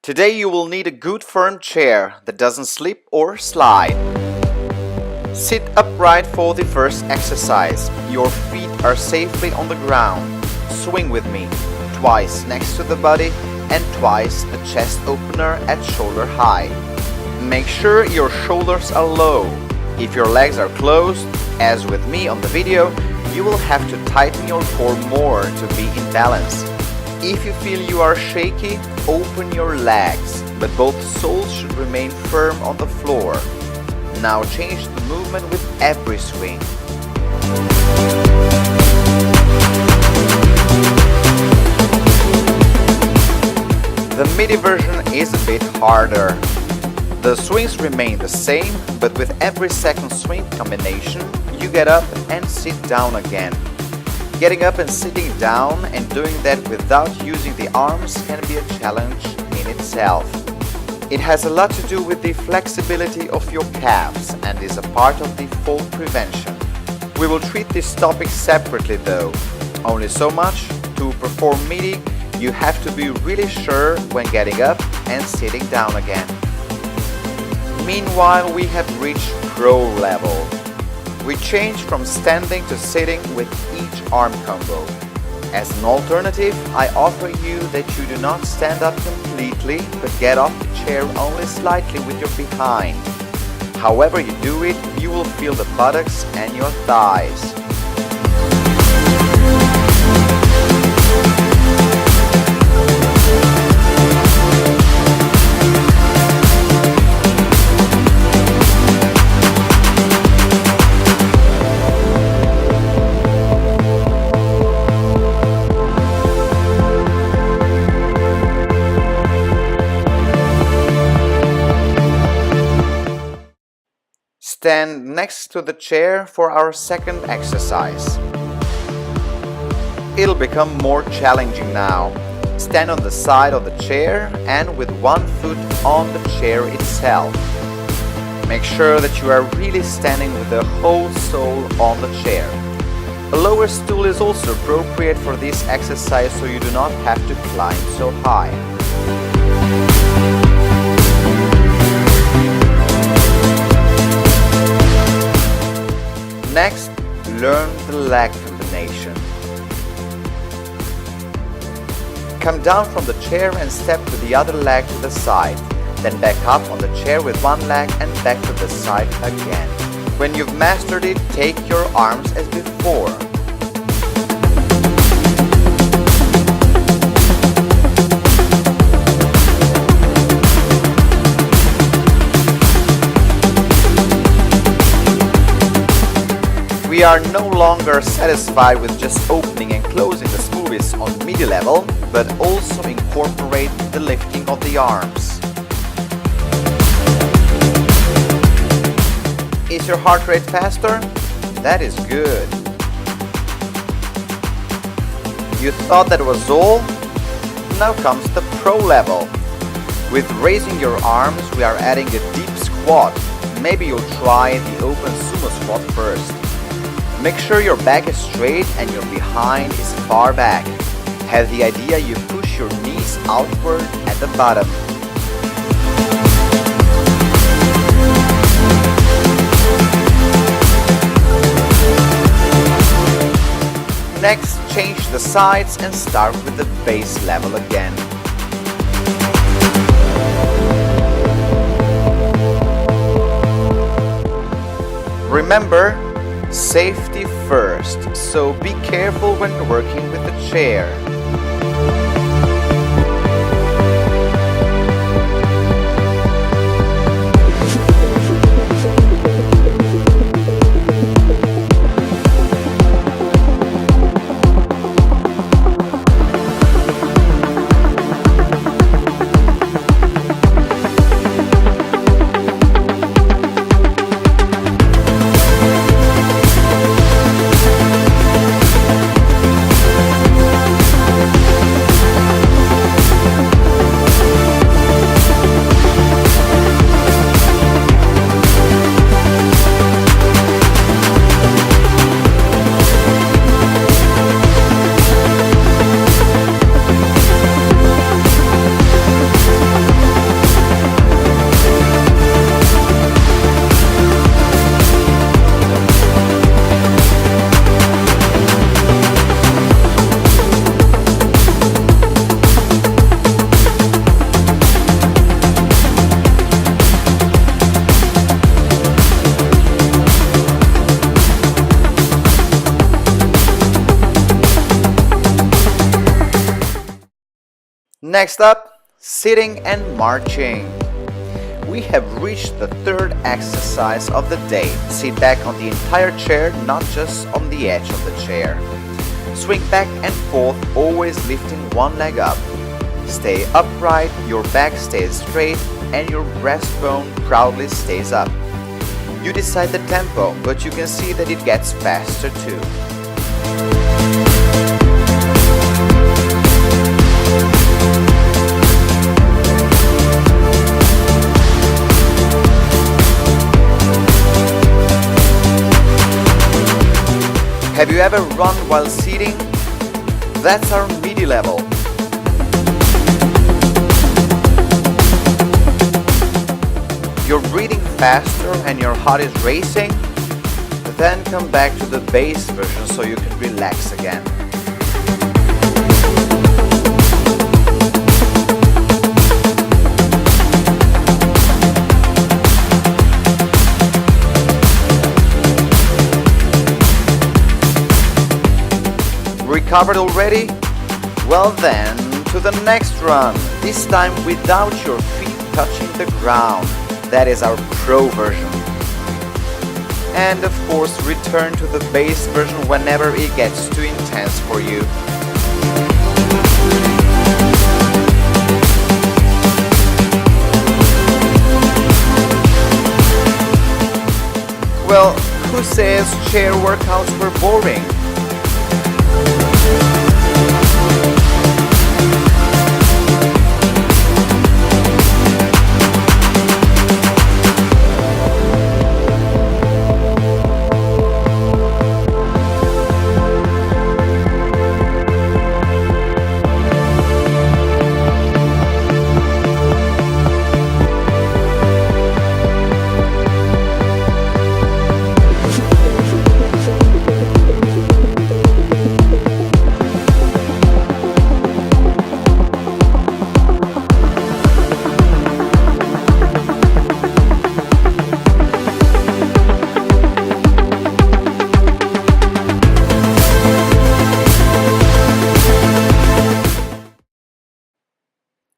Today you will need a good firm chair that doesn't slip or slide. Sit upright for the first exercise. Your feet are safely on the ground. Swing with me, twice next to the body and twice a chest opener at shoulder height. Make sure your shoulders are low. If your legs are closed, as with me on the video, you will have to tighten your core more to be in balance. If you feel you are shaky, open your legs, but both soles should remain firm on the floor. Now change the movement with every swing. The midi version is a bit harder. The swings remain the same, but with every second swing combination, you get up and sit down again. Getting up and sitting down and doing that without using the arms can be a challenge in itself. It has a lot to do with the flexibility of your calves and is a part of the fall prevention. We will treat this topic separately though. Only so much, to perform midi, you have to be really sure when getting up and sitting down again. Meanwhile, we have reached pro level. We change from standing to sitting with each arm combo. As an alternative, I offer you that you do not stand up completely, but get off the chair only slightly with your behind. However you do it, you will feel the buttocks and your thighs. Stand next to the chair for our second exercise. It'll become more challenging now. Stand on the side of the chair and with one foot on the chair itself. Make sure that you are really standing with the whole sole on the chair. A lower stool is also appropriate for this exercise so you do not have to climb so high. Next, learn the leg combination. Come down from the chair and step to the other leg to the side. Then back up on the chair with one leg and back to the side again. When you've mastered it, take your arms as before. We are no longer satisfied with just opening and closing the smoothies on midi level, but also incorporate the lifting of the arms. Is your heart rate faster? That is good. You thought that was all? Now comes the pro level. With raising your arms, we are adding a deep squat. Maybe you'll try the open sumo squat first. Make sure your back is straight and your behind is far back. Have the idea you push your knees outward at the bottom. Next, change the sides and start with the base level again. Remember, safety first, so be careful when working with the chair. Next up, sitting and marching. We have reached the third exercise of the day. Sit back on the entire chair, not just on the edge of the chair. Swing back and forth, always lifting one leg up. Stay upright, your back stays straight, and your breastbone proudly stays up. You decide the tempo, but you can see that it gets faster too. Have you ever run while sitting? That's our midi level. You're breathing faster and your heart is racing? Then come back to the base version so you can relax again. Recovered already? Well then, to the next run, this time without your feet touching the ground. That is our pro version. And of course, return to the base version whenever it gets too intense for you. Well, who says chair workouts were boring?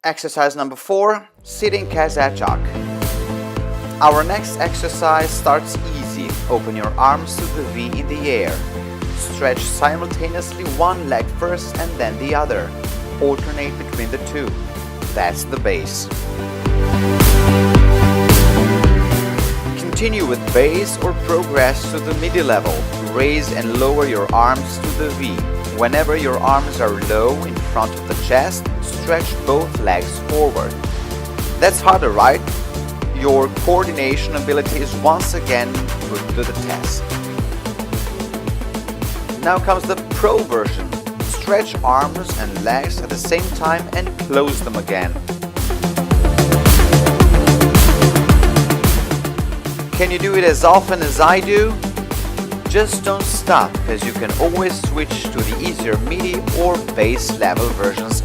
Exercise number 4, sitting Kazachok. Our next exercise starts easy. Open your arms to the V in the air. Stretch simultaneously one leg first and then the other. Alternate between the two. That's the base. Continue with base or progress to the midi level. Raise and lower your arms to the V. Whenever your arms are low in front of the chest, stretch both legs forward. That's harder, right? Your coordination ability is once again put to the test. Now comes the pro version. Stretch arms and legs at the same time and close them again. Can you do it as often as I do? Just don't stop, as you can always switch to the easier midi or base level versions.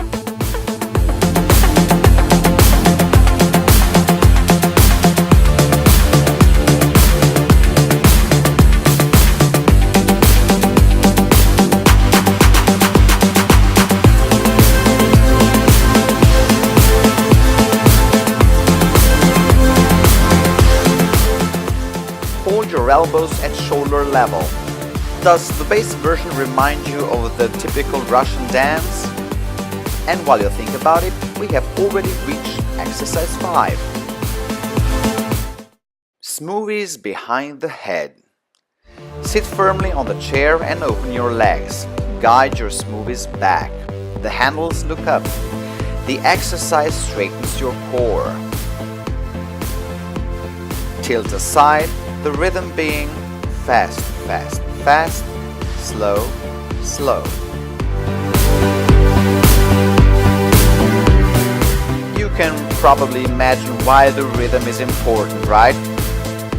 Hold your elbows at shoulder level. Does the base version remind you of the typical Russian dance? And while you think about it, we have already reached exercise 5. Smoothies behind the head. Sit firmly on the chair and open your legs. Guide your smoothies back. The handles look up. The exercise straightens your core. Tilt aside, the rhythm being fast, fast, fast, slow, slow. You can probably imagine why the rhythm is important, right?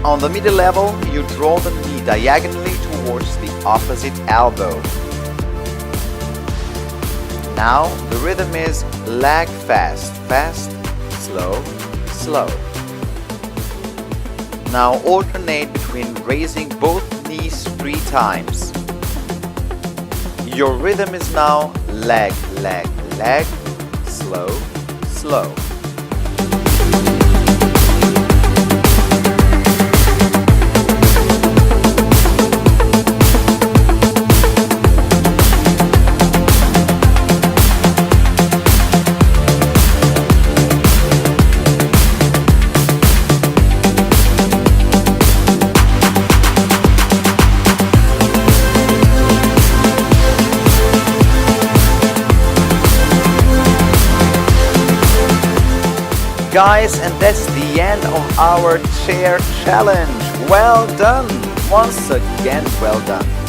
On the midi level, you draw the knee diagonally towards the opposite elbow. Now the rhythm is lag fast, fast, slow, slow. Now alternate between raising both knees 3 times. Your rhythm is now leg, leg, leg, slow, slow. Guys, and that's the end of our chair challenge. Well done! Once again, well done.